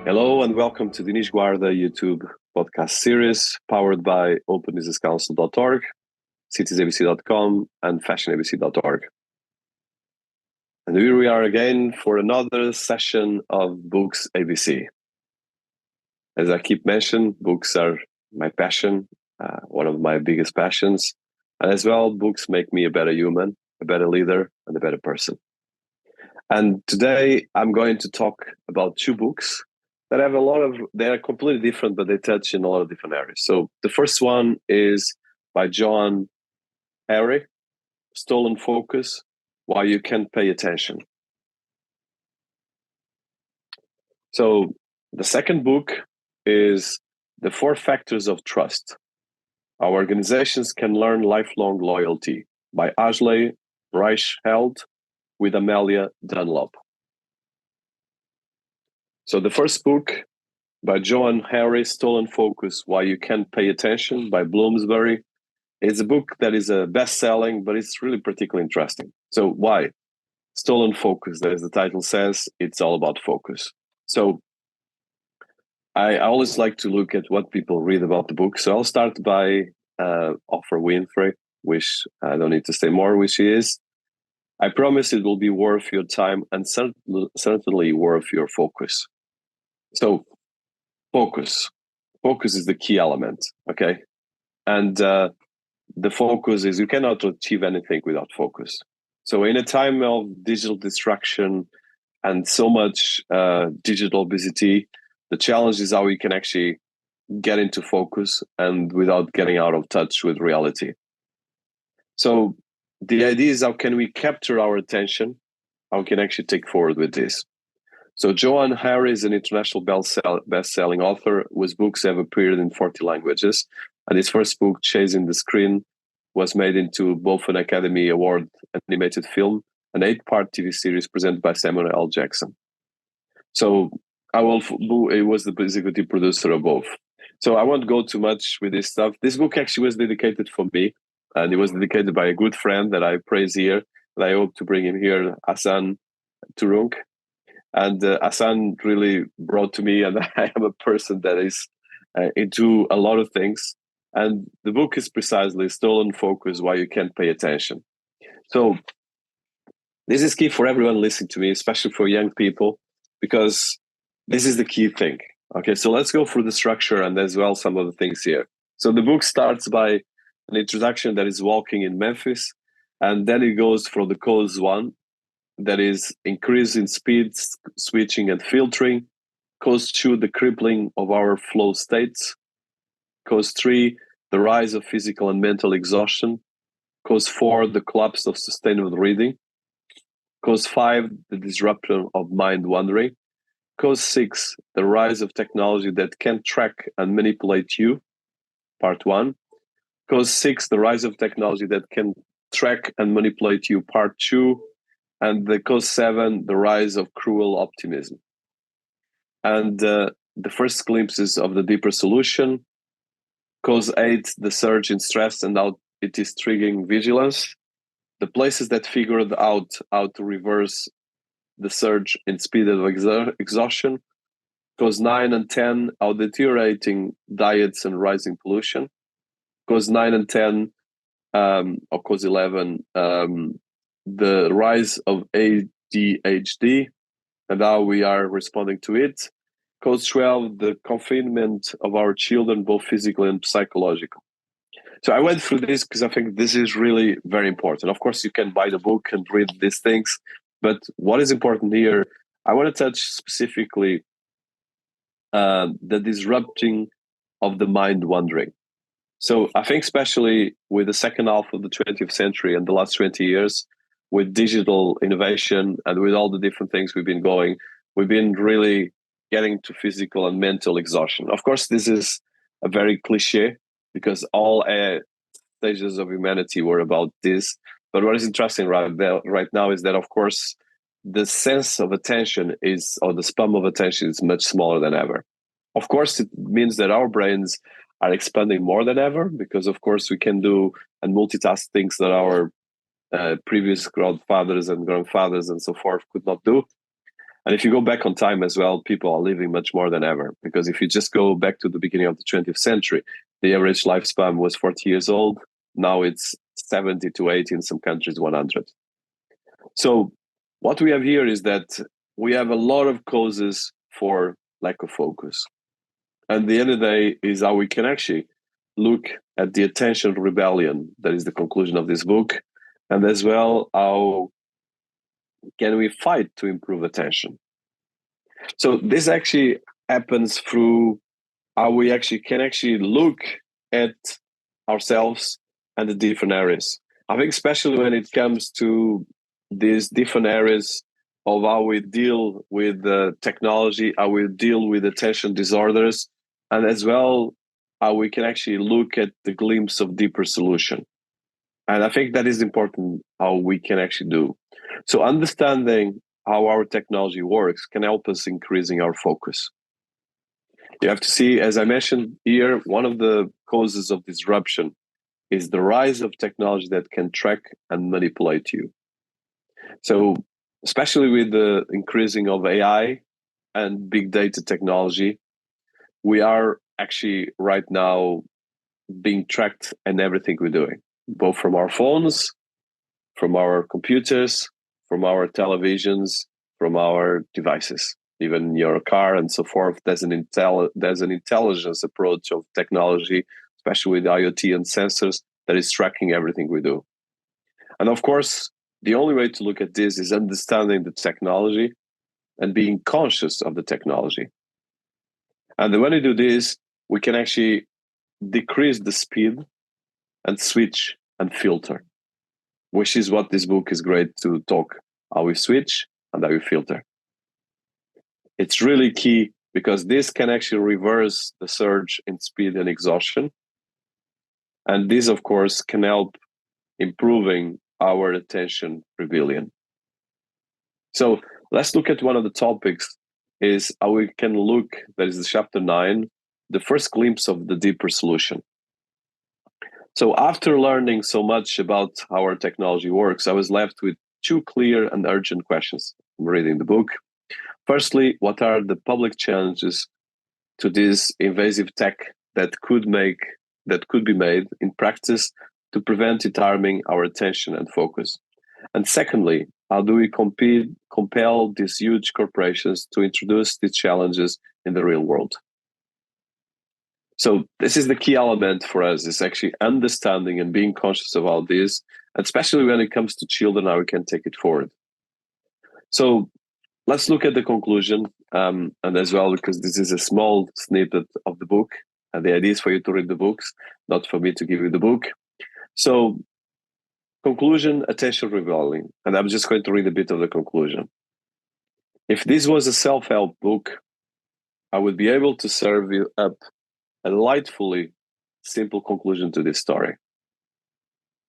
Hello and welcome to Dinis Guarda YouTube Podcast series powered by openbusinesscouncil.org, citiesabc.com, and fashionabc.org. And here we are again for another session of Books ABC. As I keep mentioning, books are my passion, one of my biggest passions. And as well, books make me a better human, a better leader, and a better person. And today I'm going to talk about two books that have they are completely different, but they touch in a lot of different areas. So the first one is by Johann Hari, Stolen Focus, Why You Can't Pay Attention. So the second book is The 4 Factors of Trust. How Organizations Can Learn Lifelong Loyalty by Ashley Reichheld with Amelia Dunlop. So the first book by Johann Hari, Stolen Focus, Why You Can't Pay Attention by Bloomsbury. It's a book that is a best-selling, but it's really particularly interesting. So why? Stolen Focus, as the title says, it's all about focus. So I always like to look at what people read about the book. So I'll start by Oprah Winfrey, which I don't need to say more, which is, I promise it will be worth your time and certainly worth your focus. So focus is the key element, okay? And the focus is you cannot achieve anything without focus. So in a time of digital distraction and so much digital busy, the challenge is how we can actually get into focus and without getting out of touch with reality. So the idea is how can we capture our attention? How we can actually take forward with this? So Johann Hari is an international best-selling author whose books have appeared in 40 languages. And his first book, Chasing the Screen, was made into both an Academy Award animated film and 8-part TV series presented by Samuel L. Jackson. So he was the executive producer of both. So I won't go too much with this stuff. This book actually was dedicated for me, and it was dedicated by a good friend that I praise here, and I hope to bring him here, Hassan Turunk. And Hassan really brought to me, and I am a person that is into a lot of things. And the book is precisely Stolen Focus, Why You Can't Pay Attention. So this is key for everyone listening to me, especially for young people, because this is the key thing. Okay, so let's go through the structure and as well some of the things here. So the book starts by an introduction that is walking in Memphis, and then it goes from the cause 1, that is increase in speed, switching and filtering. Cause 2, the crippling of our flow states. Cause 3, the rise of physical and mental exhaustion. Cause 4, the collapse of sustainable reading. Cause 5, the disruption of mind wandering. Cause 6, the rise of technology that can track and manipulate you, part 1. Cause 6, the rise of technology that can track and manipulate you, part 2. And the cause 7, the rise of cruel optimism. And the first glimpses of the deeper solution. Cause 8, the surge in stress and how it is triggering vigilance. The places that figured out how to reverse the surge in speed of exhaustion. Cause 9 and 10, how deteriorating diets and rising pollution. Cause 9 and 10, or cause 11, the rise of ADHD and how we are responding to it. Cause 12, the confinement of our children, both physically and psychological. So I went through this because I think this is really very important. Of course, you can buy the book and read these things, but what is important here, I want to touch specifically the disrupting of the mind wandering. So I think especially with the second half of the 20th century and the last 20 years, with digital innovation and with all the different things we've been really getting to physical and mental exhaustion. Of course, this is a very cliche because all stages of humanity were about this. But what is interesting right now is that, of course, the sense of attention or the span of attention is much smaller than ever. Of course, it means that our brains are expanding more than ever because, of course, we can do and multitask things that our previous grandfathers and grandfathers and so forth could not do. And if you go back on time as well, people are living much more than ever. Because if you just go back to the beginning of the 20th century, the average lifespan was 40 years old. Now it's 70 to 80, in some countries 100. So what we have here is that we have a lot of causes for lack of focus. And the end of the day is how we can actually look at the attention rebellion. That is the conclusion of this book. And as well, how can we fight to improve attention? So this actually happens through how we can look at ourselves and the different areas. I think especially when it comes to these different areas of how we deal with technology, how we deal with attention disorders, and as well how we can actually look at the glimpse of deeper solution. And I think that is important how we can actually do. So understanding how our technology works can help us increasing our focus. You have to see, as I mentioned here, one of the causes of disruption is the rise of technology that can track and manipulate you. So especially with the increasing of AI and big data technology, we are actually right now being tracked in everything we're doing, both from our phones, from our computers, from our televisions, from our devices, even your car and so forth. There's an intelligence approach of technology, especially with IoT and sensors, that is tracking everything we do. And of course, the only way to look at this is understanding the technology and being conscious of the technology. And when we do this, we can actually decrease the speed and switch and filter, which is what this book is great to talk, how we switch and how we filter. It's really key because this can actually reverse the surge in speed and exhaustion. And this, of course, can help improving our attention rebellion. So let's look at one of the topics is how we can look, that is the chapter 9, the first glimpse of the deeper solution. So after learning so much about how our technology works, I was left with two clear and urgent questions. I'm reading the book. Firstly, what are the public challenges to this invasive tech that could be made in practice to prevent it harming our attention and focus? And secondly, how do we compel these huge corporations to introduce these challenges in the real world? So this is the key element for us, is actually understanding and being conscious about this, especially when it comes to children, how we can take it forward. So let's look at the conclusion, and as well, because this is a small snippet of the book, and the idea is for you to read the books, not for me to give you the book. So conclusion, attention rebellion, and I'm just going to read a bit of the conclusion. If this was a self-help book, I would be able to serve you up a delightfully simple conclusion to this story.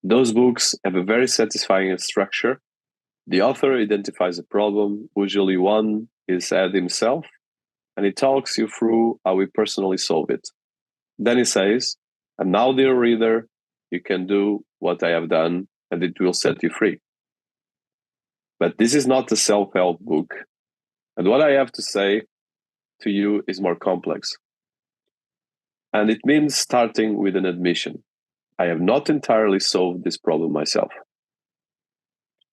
Those books have a very satisfying structure. The author identifies a problem, usually one is had himself, and he talks you through how he personally solve it. Then he says, and now, dear reader, you can do what I have done, and it will set you free. But this is not a self-help book. And what I have to say to you is more complex. And it means starting with an admission. I have not entirely solved this problem myself.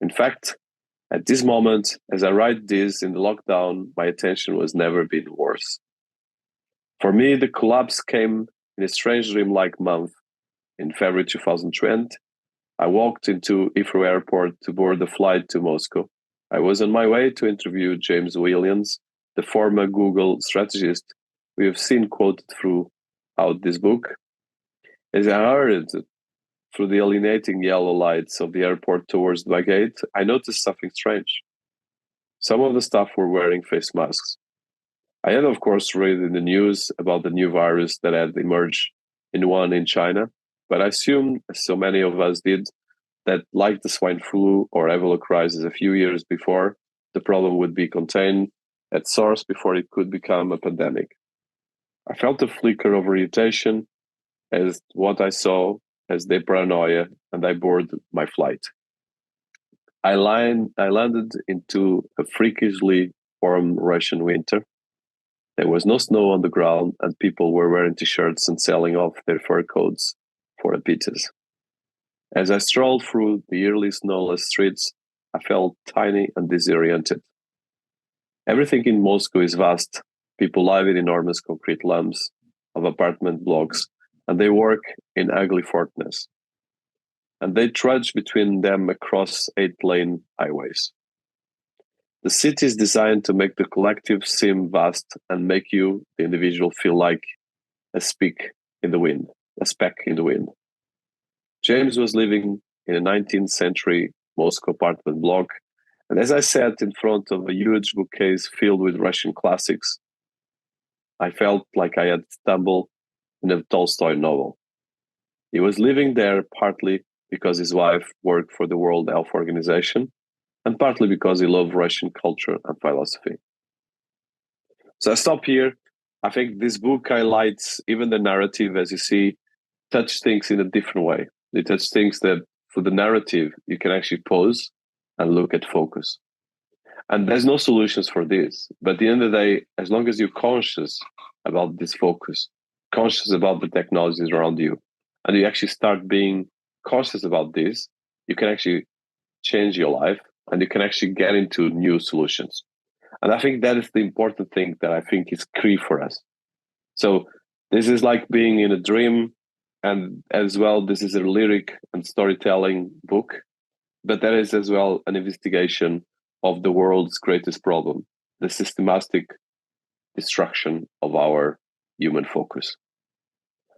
In fact, at this moment, as I write this in the lockdown, my attention was never been worse. For me, the collapse came in a strange dream-like month. In February 2020, I walked into Heathrow Airport to board the flight to Moscow. I was on my way to interview James Williams, the former Google strategist we have seen quoted throughout this book. As I hurried through the alienating yellow lights of the airport towards my gate, I noticed something strange. Some of the staff were wearing face masks. I had, of course, read in the news about the new virus that had emerged in Wuhan in China, but I assumed, as so many of us did, that like the swine flu or Ebola crisis a few years before, the problem would be contained at source before it could become a pandemic. I felt a flicker of irritation as what I saw as their paranoia, and I boarded my flight. I landed into a freakishly warm Russian winter. There was no snow on the ground, and people were wearing t-shirts and selling off their fur coats for the pizzas. As I strolled through the eerily snowless streets, I felt tiny and disoriented. Everything in Moscow is vast. People live in enormous concrete lumps of apartment blocks, and they work in ugly fortness. And they trudge between them across 8-lane highways. The city is designed to make the collective seem vast and make you, the individual, feel like a speck in the wind. James was living in a 19th century Moscow apartment block, and as I sat in front of a huge bookcase filled with Russian classics, I felt like I had stumbled in a Tolstoy novel. He was living there partly because his wife worked for the World Health Organization, and partly because he loved Russian culture and philosophy. So I stop here. I think this book highlights even the narrative, as you see, touch things in a different way. They touch things that for the narrative, you can actually pause and look at focus. And there's no solutions for this. But at the end of the day, as long as you're conscious about this focus, conscious about the technologies around you, and you actually start being conscious about this, you can actually change your life and you can actually get into new solutions. And I think that is the important thing that I think is key for us. So this is like being in a dream, and as well, this is a lyric and storytelling book, but that is as well an investigation of the world's greatest problem, the systematic destruction of our human focus.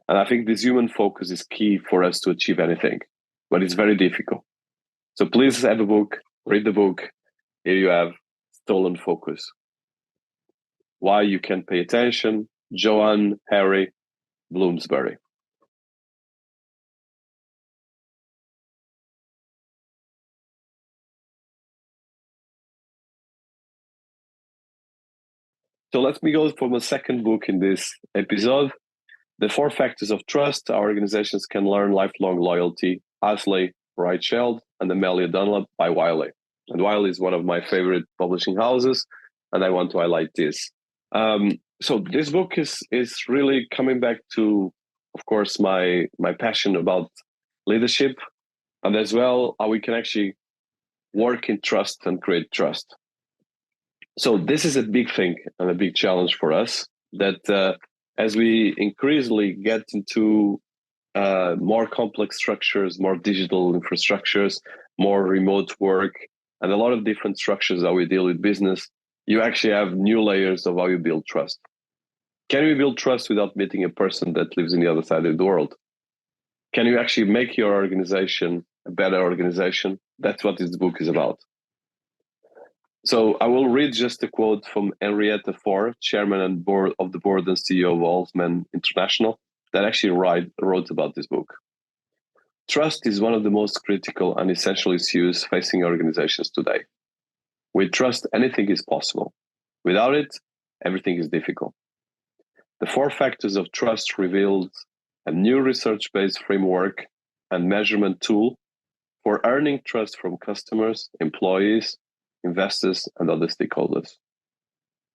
And I think this human focus is key for us to achieve anything, but it's very difficult. So please have a book, read the book. Here you have Stolen Focus. Why You Can Pay Attention, Johann Hari, Bloomsbury. So let me go for my second book in this episode. The 4 Factors of Trust Our Organizations Can Learn Lifelong Loyalty, Ashley Reichheld and Amelia Dunlop by Wiley. And Wiley is one of my favorite publishing houses, and I want to highlight this. So this book is really coming back to, of course, my passion about leadership, and as well how we can actually work in trust and create trust. So this is a big thing and a big challenge for us, that as we increasingly get into more complex structures, more digital infrastructures, more remote work, and a lot of different structures how we deal with business, you actually have new layers of how you build trust. Can you build trust without meeting a person that lives in the other side of the world? Can you actually make your organization a better organization? That's what this book is about. So I will read just a quote from Henrietta Fore, chairman and board of the board and CEO of Altman International, that actually wrote about this book. Trust is one of the most critical and essential issues facing organizations today. With trust, anything is possible. Without it, everything is difficult. The 4 Factors of Trust revealed a new research-based framework and measurement tool for earning trust from customers, employees, investors, and other stakeholders.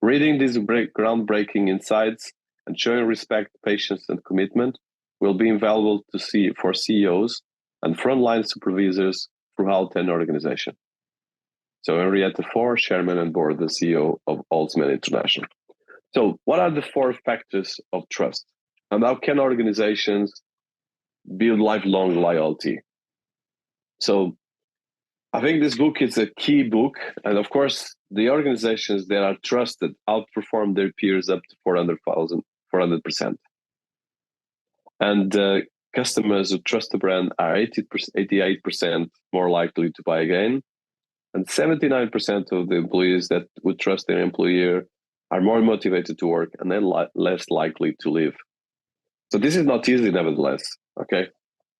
Reading these groundbreaking insights and showing respect, patience, and commitment will be invaluable to see for CEOs and frontline supervisors throughout an organization. So Henrietta Fore, chairman and board, the CEO of Altman International. So what are the 4 factors of trust? And how can organizations build lifelong loyalty? So I think this book is a key book. And of course, the organizations that are trusted outperform their peers up to 400%. And customers who trust the brand are 88% more likely to buy again. And 79% of the employees that would trust their employer are more motivated to work and then less likely to leave. So this is not easy, nevertheless. Okay,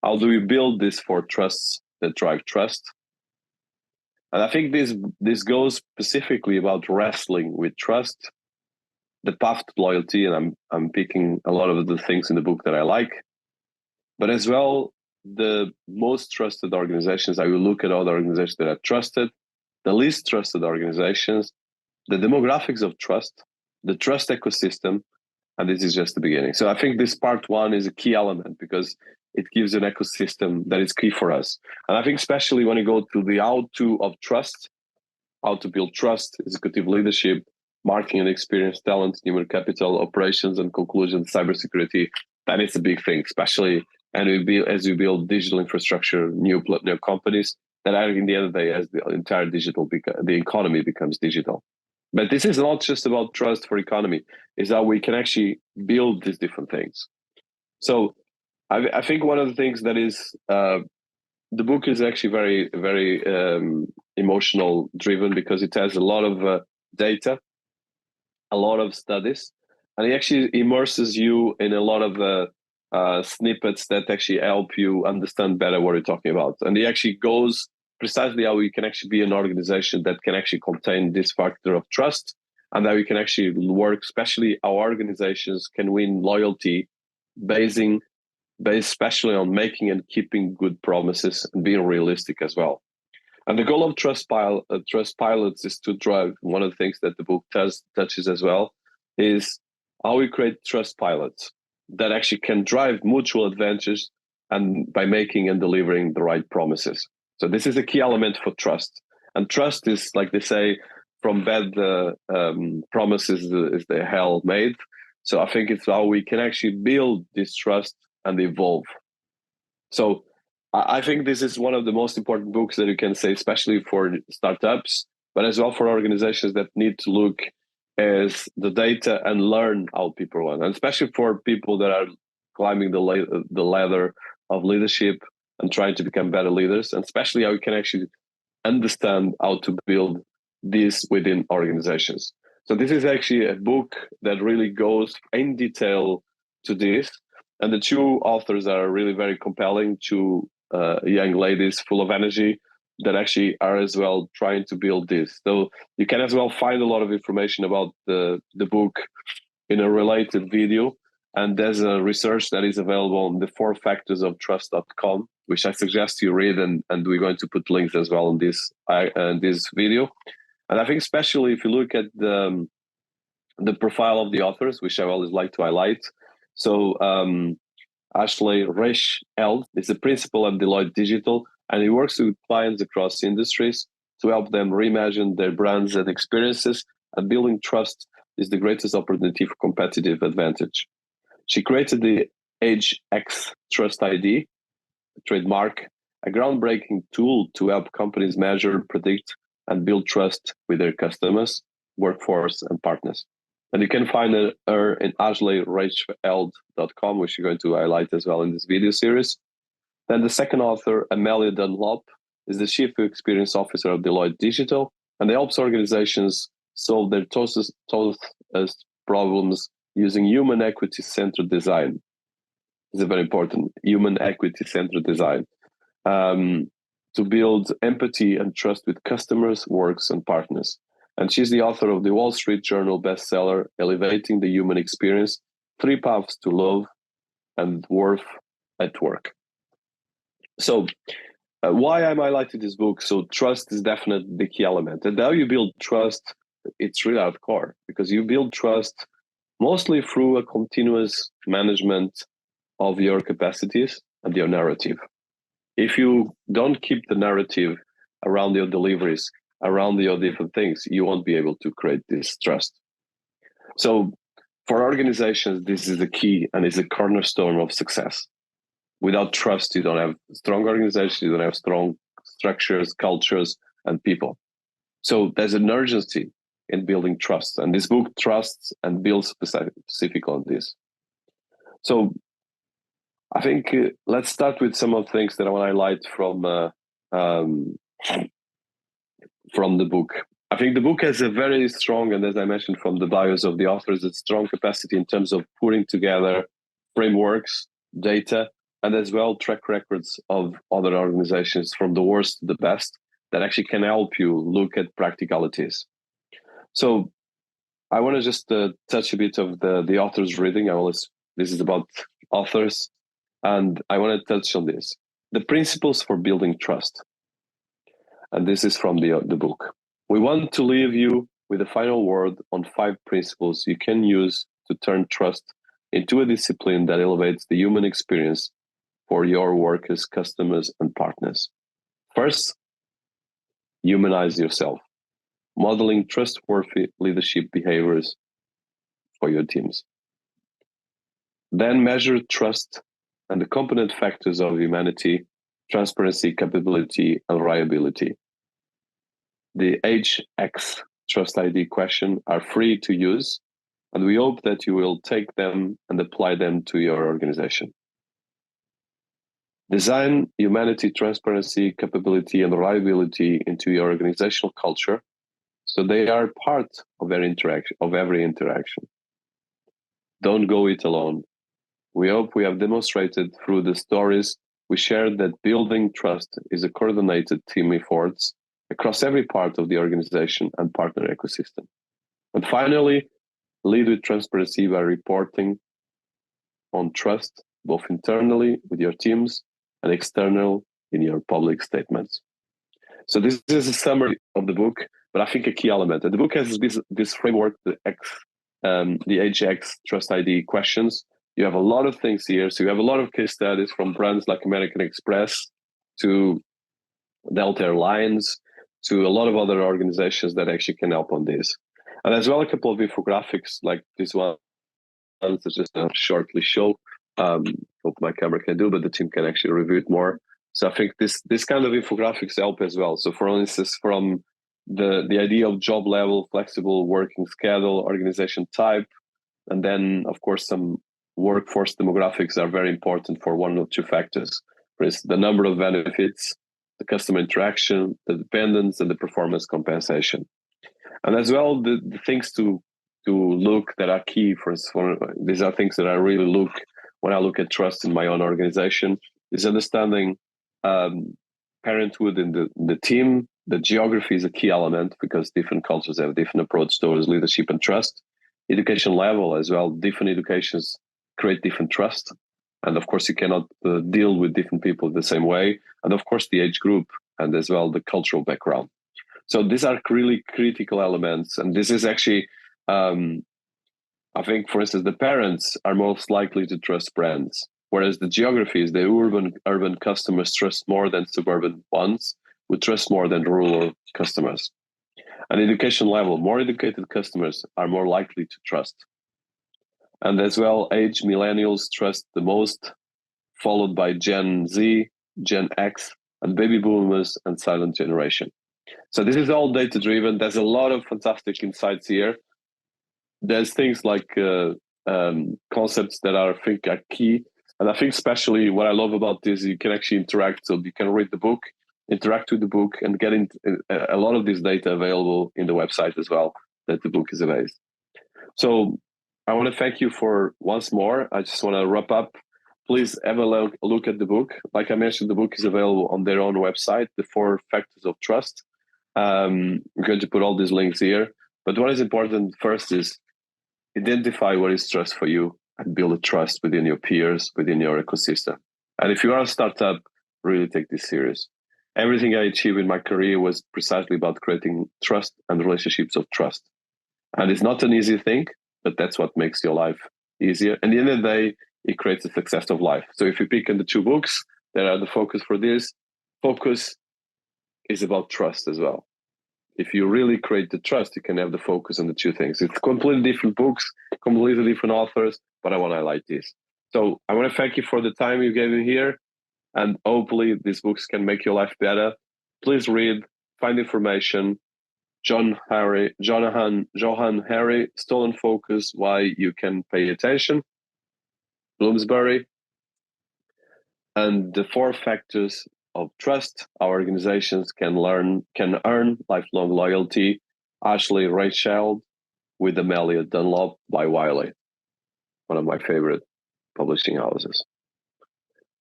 how do we build these 4 trusts that drive trust? And I think this goes specifically about wrestling with trust, the path to loyalty, and I'm picking a lot of the things in the book that I like, but as well the most trusted organizations. I will look at other organizations that are trusted, the least trusted organizations, the demographics of trust, the trust ecosystem, and this is just the beginning. So I think this part one is a key element because it gives an ecosystem that is key for us. And I think especially when you go to the how to of trust, how to build trust, executive leadership, marketing and experience, talent, human capital, operations and conclusions, cybersecurity, that is a big thing, especially as we build digital infrastructure, new companies that are in the end of the day, as the entire the economy becomes digital. But this is not just about trust for economy, it's how we can actually build these different things. So I think one of the things that is, the book is actually very, very emotional driven because it has a lot of data, a lot of studies, and it actually immerses you in a lot of snippets that actually help you understand better what you're talking about. And it actually goes precisely how we can actually be an organization that can actually contain this factor of trust, and how we can actually work, especially our organizations can win loyalty based especially on making and keeping good promises and being realistic as well. And the goal of Trust Pilots is to drive, one of the things that the book touches as well, is how we create trust pilots that actually can drive mutual advantage and by making and delivering the right promises. So this is a key element for trust. And trust is, like they say, from bad promises is the hell made. So I think it's how we can actually build this trust and evolve. So I think this is one of the most important books that you can say, especially for startups, but as well for organizations that need to look as the data and learn how people run, and especially for people that are climbing the ladder of leadership and trying to become better leaders, and especially how you can actually understand how to build this within organizations. So this is actually a book that really goes in detail to this. And the two authors are really very compelling, two young ladies full of energy that actually are as well trying to build this. So you can as well find a lot of information about the book in a related video. And there's a research that is available on the 4 factors of trust.com, which I suggest you read. And we're going to put links as well in this video. And I think especially if you look at the profile of the authors, which I always like to highlight. So Ashley Reichheld is the principal at Deloitte Digital, and he works with clients across industries to help them reimagine their brands and experiences, and building trust is the greatest opportunity for competitive advantage. She created the Age X Trust ID trademark, a groundbreaking tool to help companies measure, predict, and build trust with their customers, workforce, and partners. And you can find her in ashleyreichheld.com, which you're going to highlight as well in this video series. Then the second author, Amelia Dunlop, is the Chief Experience Officer of Deloitte Digital, and they helps organizations solve their toughest problems using human equity-centered design. This is very important, human equity-centered design, to build empathy and trust with customers, works, and partners. And she's the author of the Wall Street Journal bestseller, Elevating the Human Experience, 3 Paths to Love and Worth at Work. So why I'm highlighting this book? So trust is definitely the key element. And how you build trust, it's really hardcore, because you build trust mostly through a continuous management of your capacities and your narrative. If you don't keep the narrative around your deliveries, around your different things, you won't be able to create this trust. So for organizations, this is the key and is a cornerstone of success. Without trust, you don't have strong organizations, you don't have strong structures, cultures, and people. So there's an urgency in building trust. And this book trusts and builds specific on this. So I think let's start with some of the things that I want to highlight from the book. I think the book has a very strong, and as I mentioned from the bios of the authors, a strong capacity in terms of putting together frameworks, data, and as well track records of other organizations from the worst to the best that actually can help you look at practicalities. So I want to just touch a bit of the author's reading. This is about authors, and I want to touch on this. The principles for building trust. And this is from the book. We want to leave you with a final word on 5 principles you can use to turn trust into a discipline that elevates the human experience for your workers, customers, and partners. First, humanize yourself, modeling trustworthy leadership behaviors for your teams. Then measure trust and the component factors of humanity, transparency, capability, and reliability. The HX Trust ID question are free to use, and we hope that you will take them and apply them to your organization. Design humanity, transparency, capability, and reliability into your organizational culture so they are part of every interaction. Don't go it alone. We hope we have demonstrated through the stories we shared that building trust is a coordinated team effort across every part of the organization and partner ecosystem. And finally, lead with transparency by reporting on trust, both internally with your teams and external in your public statements. So this is a summary of the book, but I think a key element. And the book has this framework, the HX Trust ID questions. You have a lot of things here. So you have a lot of case studies from brands like American Express to Delta Airlines to a lot of other organizations that actually can help on this. And as well, a couple of infographics like this one, to just shortly show. Hope my camera can do, but the team can actually review it more. So I think this kind of infographics help as well. So for instance, from the idea of job level, flexible working schedule, organization type, and then of course some workforce demographics are very important for one or two factors. For instance, the number of benefits, the customer interaction, the dependence, and the performance compensation. And as well, the things to look that are key for these are things that I really look when I look at trust in my own organization, is understanding parenthood in the team. The geography is a key element because different cultures have different approach towards leadership and trust. Education level as well, different educations create different trust. And of course, you cannot deal with different people the same way. And of course, the age group and as well the cultural background. So these are really critical elements. And this is actually, I think, for instance, the parents are most likely to trust brands, whereas the geographies, the urban customers trust more than suburban ones, would trust more than rural customers. And education level, more educated customers are more likely to trust. And as well, age millennials trust the most, followed by Gen Z, Gen X, and baby boomers and silent generation. So this is all data-driven. There's a lot of fantastic insights here. There's things like concepts that I think are key. And I think especially what I love about this, you can actually interact. So you can read the book, interact with the book, and get a lot of this data available in the website as well that the book is available. So I want to thank you for once more. I just want to wrap up. Please have a look at the book. Like I mentioned, the book is available on their own website, The 4 Factors of Trust. I'm going to put all these links here. But what is important first is identify what is trust for you and build a trust within your peers, within your ecosystem. And if you are a startup, really take this serious. Everything I achieved in my career was precisely about creating trust and relationships of trust. And it's not an easy thing, but that's what makes your life easier. And at the end of the day, it creates the success of life. So if you pick in the 2 books that are the focus for this, focus is about trust as well. If you really create the trust, you can have the focus on the 2 things. It's completely different books, completely different authors, but I want to highlight this. So I want to thank you for the time you gave me here. And hopefully these books can make your life better. Please read, find information. Johann Hari, Stolen Focus, Why You Can Pay Attention. Bloomsbury. And the 4 factors of trust our organizations can earn lifelong loyalty. Ashley Reichheld with Amelia Dunlop by Wiley, one of my favorite publishing houses.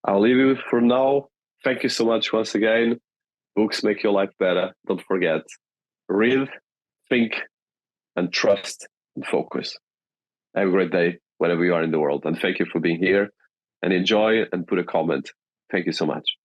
I'll leave you for now. Thank you so much once again. Books make your life better. Don't forget, read, think, and trust and focus. Have a great day wherever you are in the world. And thank you for being here. And enjoy and put a comment. Thank you so much.